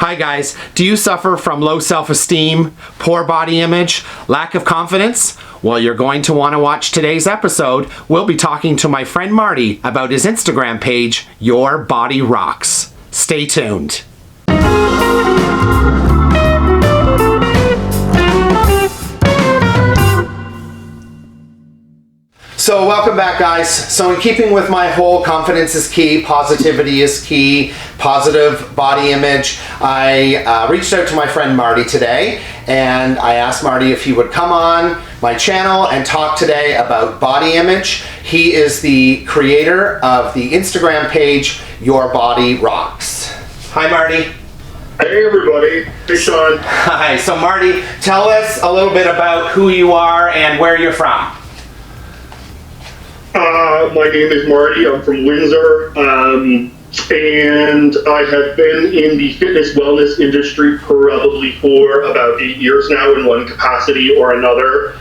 Hi guys, do you suffer from low self-esteem, poor body image, lack of confidence? Well, you're going to want to watch today's episode. We'll be talking to my friend Marty about his Instagram page, Your Body Rocks. Stay tuned. So welcome back, guys. So in keeping with my whole confidence is key, positivity is key, positive body image, I reached out to my friend Marty today, and I asked Marty if he would come on my channel and talk today about body image. He is the creator of the Instagram page, Your Body Rocks. Hi, Marty. Hey everybody, hey Sean. Hi, so Marty, tell us a little bit about who you are and where you're from. My name is Marty. I'm from Windsor, and I have been in the fitness wellness industry probably for about 8 years now in one capacity or another.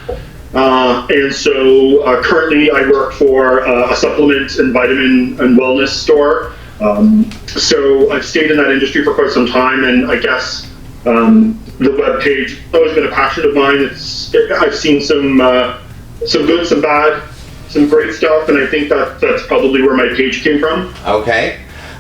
And so currently I work for a supplement and vitamin and wellness store. So I've stayed in that industry for quite some time, and I guess the webpage has always been a passion of mine. I've seen some good, some bad, some great stuff, and I think that's probably where my page came from. Okay.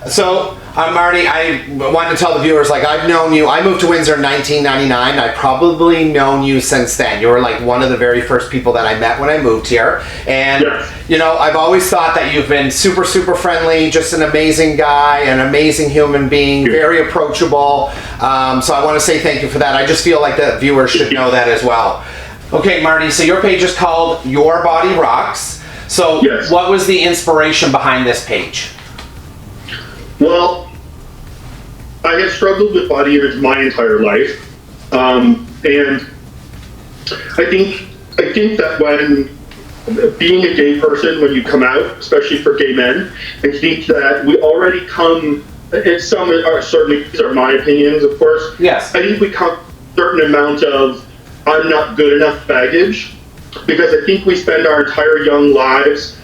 So, Marty, I wanted to tell the viewers, like, I've known you, I moved to Windsor in 1999, I've probably known you since then. You were like one of the very first people that I met when I moved here. And, Yes. you know, I've always thought that you've been super, super friendly, just an amazing guy, an amazing human being, very approachable. So I want to say thank you for that. I just feel like the viewers should know that as well. Okay, Marty, so your page is called Your Body Rocks. So Yes. What was the inspiration behind this page? Well, I have struggled with body image my entire life, and I think that when being a gay person, when you come out, especially for gay men, I think that we already come. And some are certainly, these are my opinions, of course. Yes. I think we come with a certain amount of "I'm not good enough" baggage, because I think we spend our entire young lives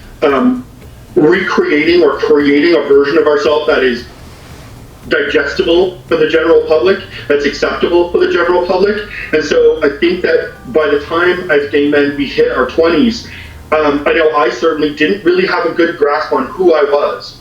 recreating or creating a version of ourselves that is digestible for the general public, that's acceptable for the general public. And so I think that by the time as gay men we hit our 20s, I know I certainly didn't really have a good grasp on who I was.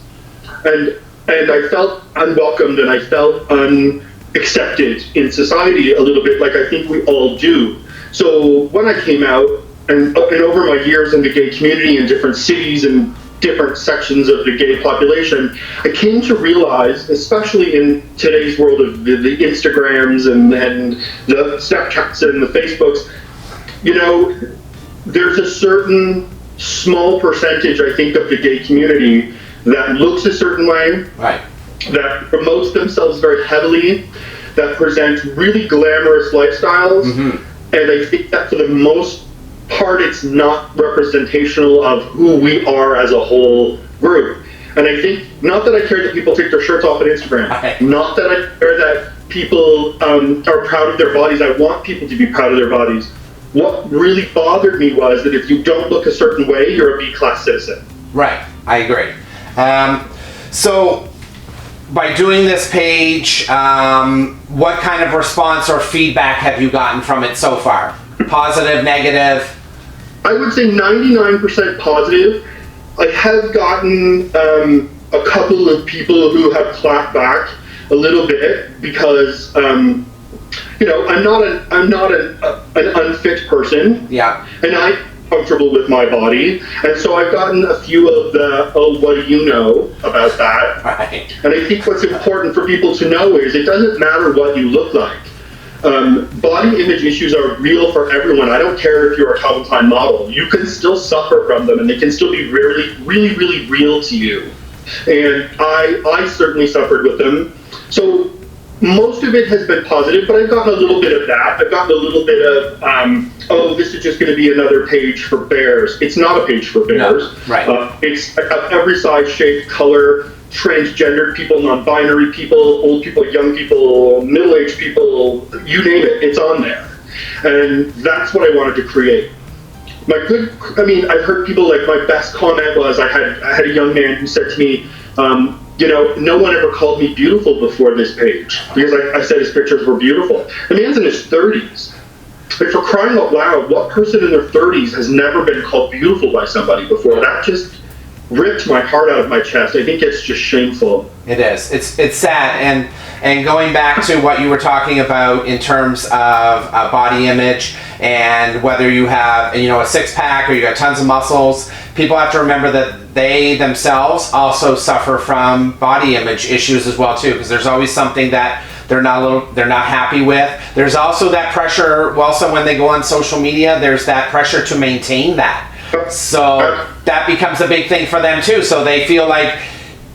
And I felt unwelcomed, and I felt unaccepted in society a little bit, like I think we all do. So when I came out, and over my years in the gay community in different cities and different sections of the gay population, I came to realize, especially in today's world of the Instagrams and the Snapchats and the Facebooks, you know, there's a certain small percentage, I think, of the gay community that looks a certain way, Right. that promotes themselves very heavily, that present really glamorous lifestyles, and I think that for the most part it's not representational of who we are as a whole group. And I think, not that I care that people take their shirts off on Instagram, Right. not that I care that people are proud of their bodies. I want people to be proud of their bodies. What really bothered me was that if you don't look a certain way, you're a B-class citizen. Right, I agree. So by doing this page, what kind of response or feedback have you gotten from it so far? Positive, negative? I would say 99% positive. I have gotten a couple of people who have clapped back a little bit because, you know, I'm not an unfit person. Yeah. And I'm comfortable with my body. And so I've gotten a few of the, "Oh, what do you know about that?" Right. And I think what's important for people to know is it doesn't matter what you look like. Body image issues are real for everyone. I don't care if you're a Calvin Klein model. You can still suffer from them, and they can still be really, really, really real to you. And I certainly suffered with them. So most of it has been positive, but I've gotten a little bit of that. I've gotten a little bit of, "Oh, this is just going to be another page for bears." It's not a page for bears. No, right. It's every size, shape, color, transgendered people, non-binary people, old people, young people, middle-aged people, you name it, it's on there. And that's what I wanted to create. I've heard people, like, my best comment was I had a young man who said to me, you know, no one ever called me beautiful before this page because I said his pictures were beautiful. The man's in his 30s. Like, for crying out loud, what person in their 30s has never been called beautiful by somebody before? That just ripped my heart out of my chest. I think it's just shameful. It is. It's sad. And going back to what you were talking about in terms of body image and whether you have, you know, a six-pack or you got tons of muscles, people have to remember that they themselves also suffer from body image issues as well too, because there's always something that they're not happy with. There's also that pressure. Also, when they go on social media, there's that pressure to maintain that. So that becomes a big thing for them too. So they feel like,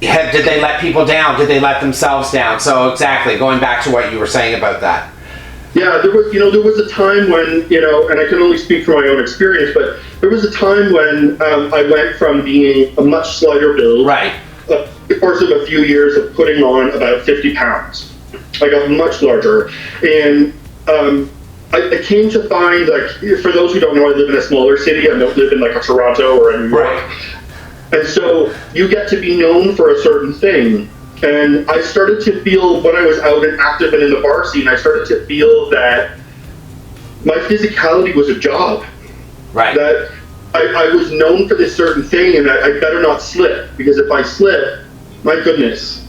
did they let people down? Did they let themselves down? So exactly, going back to what you were saying about that. Yeah, there was a time when, you know, and I can only speak from my own experience, but there was a time when I went from being a much slighter build, right, the course of a few years of putting on about 50 pounds. I got much larger, and I came to find, like, for those who don't know, I live in a smaller city. I don't live in like a Toronto or a New York. Right. And so you get to be known for a certain thing. And I started to feel, when I was out and active and in the bar scene, I started to feel that my physicality was a job. Right. That I was known for this certain thing, and I better not slip, because if I slip, my goodness,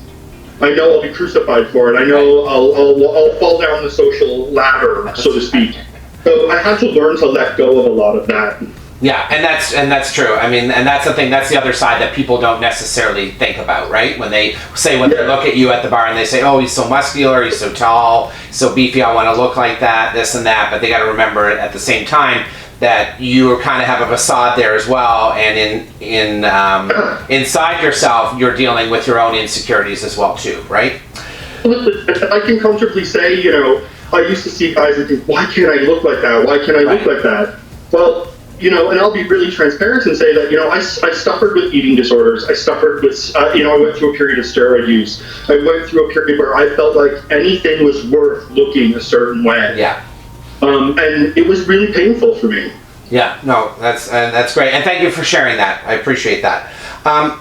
I know I'll be crucified for it. I know I'll fall down the social ladder, so to speak. So I had to learn to let go of a lot of that. Yeah, and that's true. I mean, and that's the thing. That's the other side that people don't necessarily think about, right? When they say, when they look at you at the bar and they say, "Oh, he's so muscular, he's so tall, so beefy. I want to look like that, this and that." But they got to remember at the same time that you kind of have a facade there as well, and inside yourself, you're dealing with your own insecurities as well too, right? I can comfortably say, you know, I used to see guys and think, "Why can't I look like that? Why can't I look like that?" Well, you know, and I'll be really transparent and say that, you know, I suffered with eating disorders. I suffered with, you know, I went through a period of steroid use. I went through a period where I felt like anything was worth looking a certain way. Yeah. And it was really painful for me. Yeah, no, that's great. And thank you for sharing that. I appreciate that.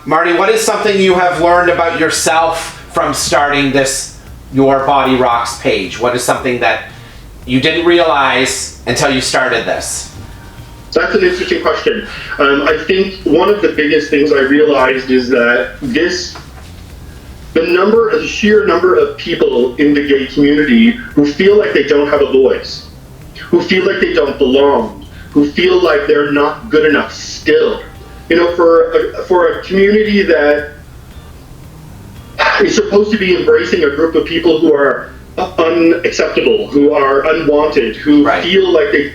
Marty, what is something you have learned about yourself from starting this Your Body Rocks page? What is something that you didn't realize until you started this? That's an interesting question. I think one of the biggest things I realized is that the sheer number of people in the gay community who feel like they don't have a voice, who feel like they don't belong, who feel like they're not good enough still. You know, for a community that is supposed to be embracing a group of people who are unacceptable, who are unwanted, who feel like they...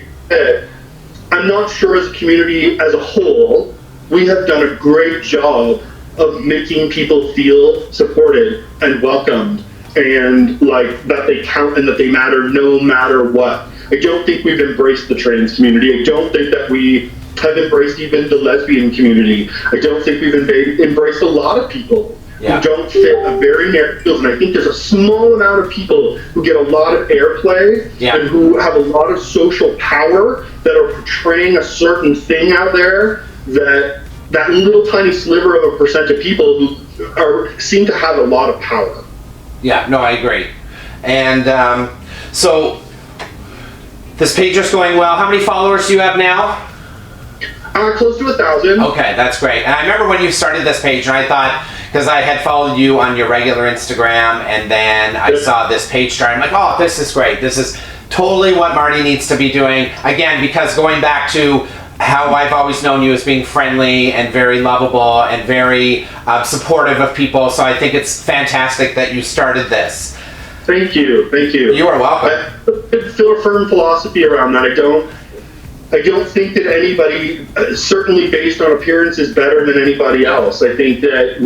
I'm not sure as a community as a whole, we have done a great job of making people feel supported and welcomed, and like that they count and that they matter no matter what. I don't think we've embraced the trans community. I don't think that we have embraced even the lesbian community. I don't think we've embraced a lot of people who don't fit a very narrow field. And I think there's a small amount of people who get a lot of airplay and who have a lot of social power that are portraying a certain thing out there, that little tiny sliver of a percent of people who seem to have a lot of power. Yeah, no, I agree. And so this page is going well. How many followers do you have now? Close to 1,000. Okay, that's great. And I remember when you started this page, and I thought, because I had followed you on your regular Instagram, and then I saw this page start. I'm like, oh, this is great. This is totally what Marty needs to be doing. Again, because going back to how I've always known you as being friendly and very lovable and very supportive of people. So I think it's fantastic that you started this. Thank you. Thank you. You are welcome. I feel a firm philosophy around that. I don't think that anybody, certainly based on appearance, is better than anybody else. I think that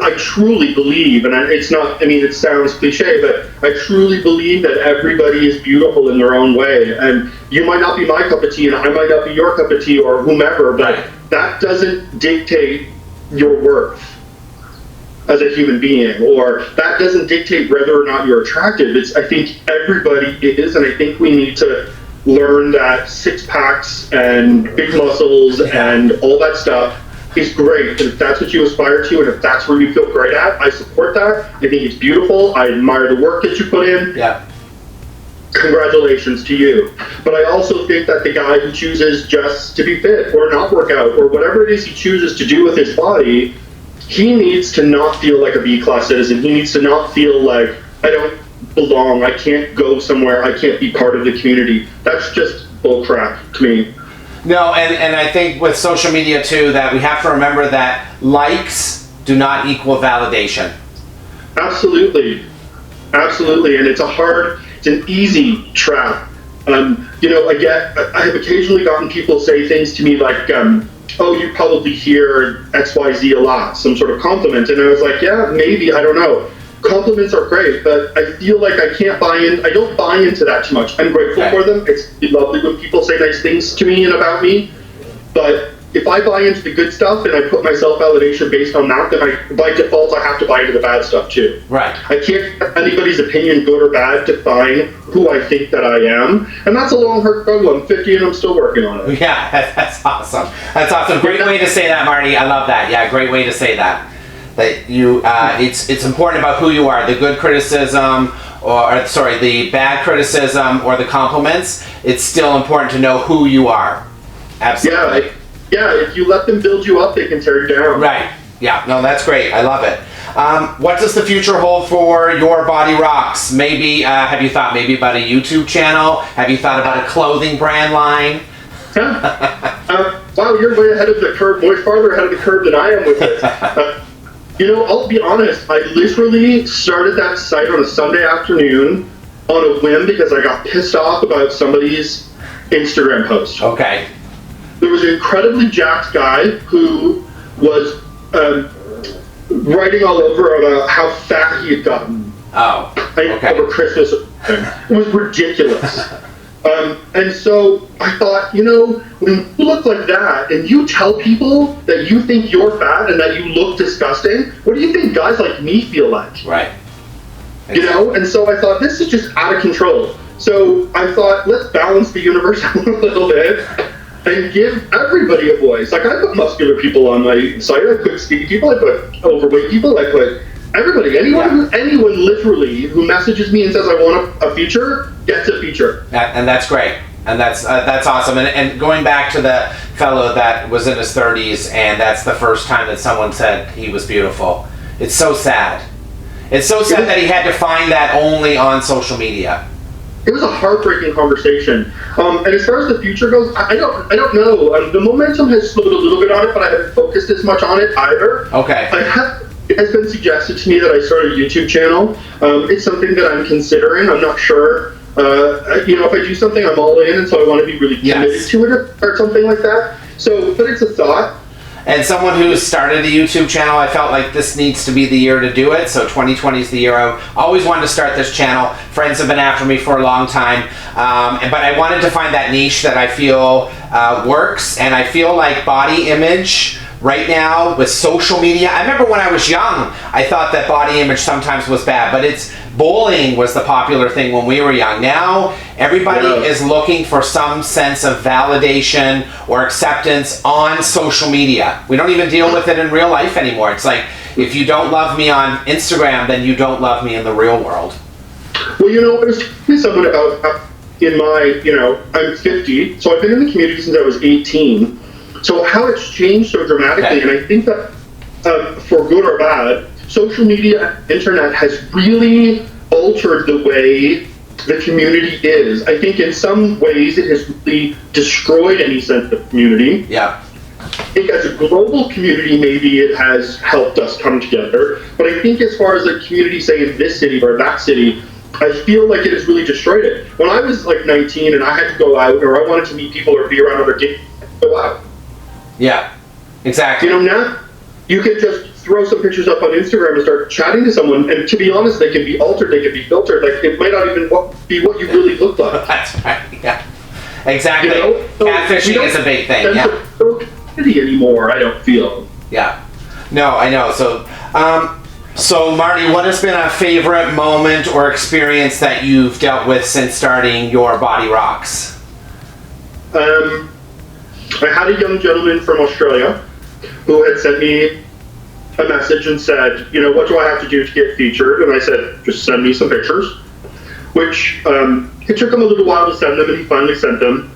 I truly believe, and it's not, I mean, it sounds cliche, but I truly believe that everybody is beautiful in their own way. And you might not be my cup of tea, and I might not be your cup of tea, or whomever, but that doesn't dictate your worth as a human being, or that doesn't dictate whether or not you're attractive. I think everybody is, and I think we need to learn that six packs and big muscles and all that stuff is great. And if that's what you aspire to, and if that's where you feel great at, I support that. I think it's beautiful. I admire the work that you put in. Yeah. Congratulations to you. But I also think that the guy who chooses just to be fit or not work out or whatever it is he chooses to do with his body, he needs to not feel like a B-class citizen. He needs to not feel like, I don't belong, I can't go somewhere, I can't be part of the community. That's just bullcrap to me. No, and I think with social media too, that we have to remember that likes do not equal validation. Absolutely. Absolutely. And it's an easy trap. I have occasionally gotten people say things to me like, oh, you probably hear XYZ a lot, some sort of compliment. And I was like, yeah, maybe, I don't know. Compliments are great, but I feel like I don't buy into that too much. I'm grateful for them. It's lovely when people say nice things to me and about me. But if I buy into the good stuff and I put my self-validation based on that, then by default, I have to buy into the bad stuff too. Right. I can't let anybody's opinion, good or bad, define who I think that I am. And that's a long, hard struggle. I'm 50 and I'm still working on it. Yeah, that's awesome. That's awesome. Great way to say that, Marty. I love that. Yeah, great way to say that. That you, it's important about who you are. The good criticism, the bad criticism or the compliments. It's still important to know who you are. Absolutely. Yeah, if you let them build you up, they can tear you down. Right. Yeah. No, that's great. I love it. What does the future hold for Your Body Rocks? Maybe, have you thought maybe about a YouTube channel? Have you thought about a clothing brand line? Wow, you're way ahead of the curve, way farther ahead of the curve than I am with this. I'll be honest, I literally started that site on a Sunday afternoon on a whim because I got pissed off about somebody's Instagram post. Okay. There was an incredibly jacked guy who was writing all over about how fat he had gotten. Oh, okay. Over Christmas. It was ridiculous. And so I thought, when you look like that and you tell people that you think you're fat and that you look disgusting, what do you think guys like me feel like? Right. And so I thought, this is just out of control. So I thought, let's balance the universe a little bit and give everybody a voice. Like, I put muscular people on my site, I put skinny people, I put overweight people, I put everybody, anyone literally who messages me and says I want a feature, gets a feature. And that's great. And that's awesome. And going back to the fellow that was in his 30s and that's the first time that someone said he was beautiful. It's so sad. It's so sad that he had to find that only on social media. It was a heartbreaking conversation. And as far as the future goes, I don't know. The momentum has slowed a little bit on it, but I haven't focused as much on it either. Okay. It has been suggested to me that I start a YouTube channel. It's something that I'm considering. I'm not sure. If I do something, I'm all in, and so I want to be really committed to it or something like that. So, but it's a thought. And someone who started a YouTube channel, I felt like this needs to be the year to do it. So 2020 is the year. I always wanted to start this channel. Friends have been after me for a long time. But I wanted to find that niche that I feel works. And I feel like body image right now with social media. I remember when I was young, I thought that body image sometimes was bad. But bullying was the popular thing when we were young. Now, everybody is looking for some sense of validation or acceptance on social media. We don't even deal with it in real life anymore. It's like, if you don't love me on Instagram, then you don't love me in the real world. Well, I was talking to someone about, I'm 50, so I've been in the community since I was 18. So how it's changed so dramatically, and I think that for good or bad, social media, internet has really altered the way the community is. I think in some ways it has really destroyed any sense of community. Yeah. I think as a global community, maybe it has helped us come together. But I think as far as a community, say in this city or that city, I feel like it has really destroyed it. When I was like 19 and I had to go out, or I wanted to meet people or be around other kids, I had to go out. Yeah, exactly. Now you can just throw some pictures up on Instagram and start chatting to someone, and to be honest, they can be altered, they can be filtered, like it might not even be what you really look like. That's right, yeah. Exactly. So catfishing is a big thing, yeah. Anymore, I don't feel. Yeah. No, I know. So Marty, what has been a favorite moment or experience that you've dealt with since starting Your Body Rocks? I had a young gentleman from Australia who had sent me a message and said, you know, what do I have to do to get featured? And I said, just send me some pictures, which it took him a little while to send them, and he finally sent them.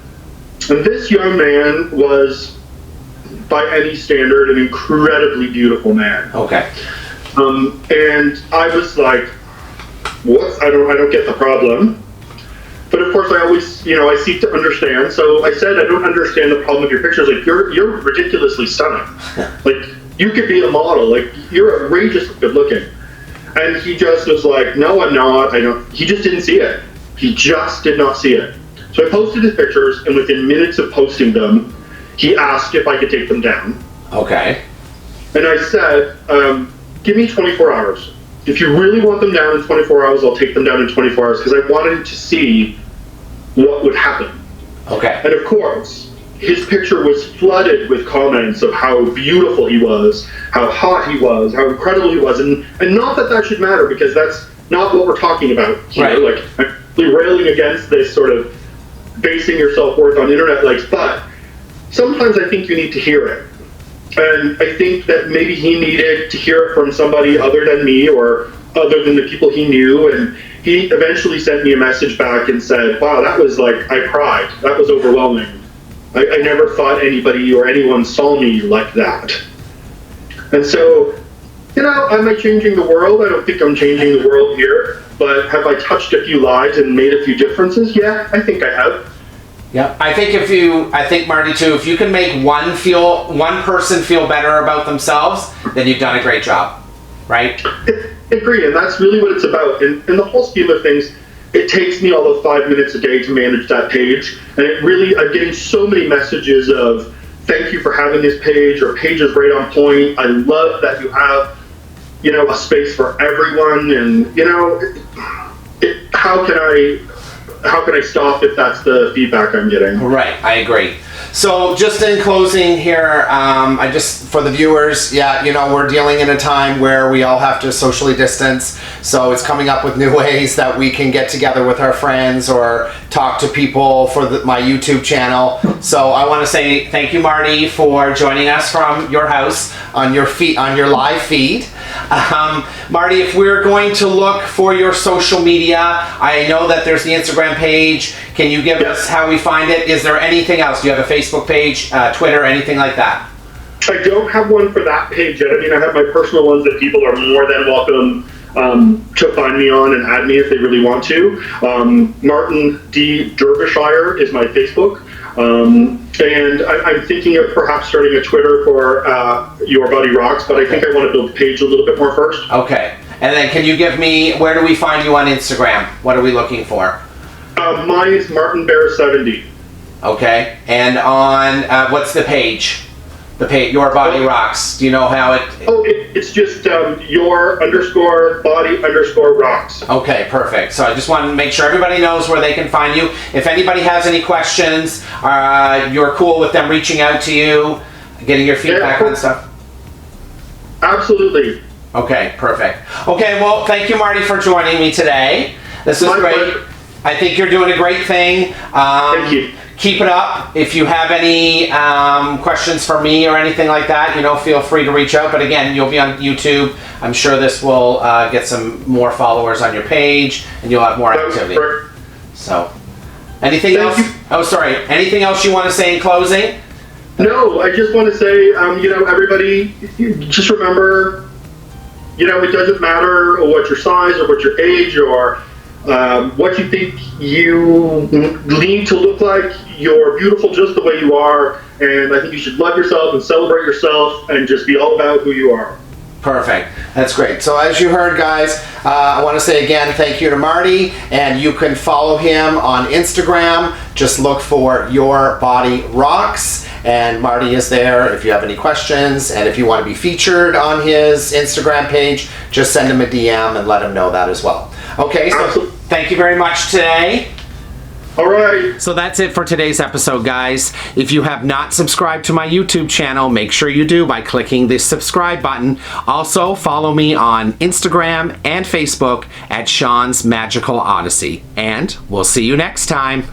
And this young man was, by any standard, an incredibly beautiful man. Okay. And I was like, what? I don't get the problem. But of course, I always, you know, I seek to understand. So I said, I don't understand the problem with your pictures. Like, you're ridiculously stunning. Like, you could be a model. Like, you're outrageously good looking. And he just was like, no, I'm not. He just didn't see it. He just did not see it. So I posted his pictures, and within minutes of posting them, he asked if I could take them down. Okay. And I said, give me 24 hours. If you really want them down in 24 hours, I'll take them down in 24 hours, because I wanted to see what would happen. Okay. And of course, his picture was flooded with comments of how beautiful he was, how hot he was, how incredible he was, and not that that should matter, because that's not what we're talking about here. Right. Like, I'm really railing against this sort of basing your self-worth on internet likes, but sometimes I think you need to hear it. And I think that maybe he needed to hear it from somebody other than me, or other than the people he knew, and he eventually sent me a message back and said, wow, that was like, I cried. That was overwhelming. I never thought anybody or anyone saw me like that. And so, you know, am I changing the world? I don't think I'm changing the world here, but have I touched a few lives and made a few differences? Yeah, I think I have. Yeah, I think Marty too, if you can make one person feel better about themselves, then you've done a great job, right? I agree, and that's really what it's about. In the whole scheme of things, it takes me all of 5 minutes a day to manage that page, and I'm getting so many messages of, thank you for having this page, or page is right on point. I love that you have, you know, a space for everyone, and, you know, how can I stop if that's the feedback I'm getting? Right, I agree. So just in closing here, for the viewers, yeah, you know, we're dealing in a time where we all have to socially distance. So it's coming up with new ways that we can get together with our friends or talk to people for my YouTube channel. So I want to say thank you, Marty, for joining us from your house on your live feed. Marty, if we're going to look for your social media, I know that there's the Instagram page. Can you give us how we find it? Is there anything else? Do you have a Facebook page, Twitter, anything like that? I don't have one for that page yet. I mean, I have my personal ones that people are more than welcome to find me on and add me if they really want to. Martin D. Derbyshire is my Facebook. And I'm thinking of perhaps starting a Twitter for Your Body Rocks, but I think I want to build the page a little bit more first. Okay. And then can you give me, where do we find you on Instagram? What are we looking for? Mine is MartinBear70. Okay. And on, what's the page? The page, Your Body Rocks. Do you know how it... Oh, it's just your_body_rocks. Okay, perfect. So I just want to make sure everybody knows where they can find you. If anybody has any questions, you're cool with them reaching out to you, getting your feedback on stuff? Absolutely. Okay, perfect. Okay, well, thank you, Marty, for joining me today. This was great. Pleasure. I think you're doing a great thing. Thank you. Keep it up. If you have any questions for me or anything like that, you know, feel free to reach out. But again, you'll be on YouTube. I'm sure this will get some more followers on your page, and you'll have more activity. So, anything else? Oh, sorry. Anything else you want to say in closing? No, I just want to say, you know, everybody, just remember, you know, it doesn't matter what your size or what your age or what you think you need to look like. You're beautiful just the way you are, and I think you should love yourself and celebrate yourself and just be all about who you are. Perfect. That's great. So as you heard, guys, I want to say again thank you to Marty, and you can follow him on Instagram. Just look for Your Body Rocks, and Marty is there if you have any questions, and if you want to be featured on his Instagram page, just send him a DM and let him know that as well. Okay, so thank you very much today. All right. So that's it for today's episode, guys. If you have not subscribed to my YouTube channel, make sure you do by clicking the subscribe button. Also, follow me on Instagram and Facebook at Sean's Magical Odyssey. And we'll see you next time.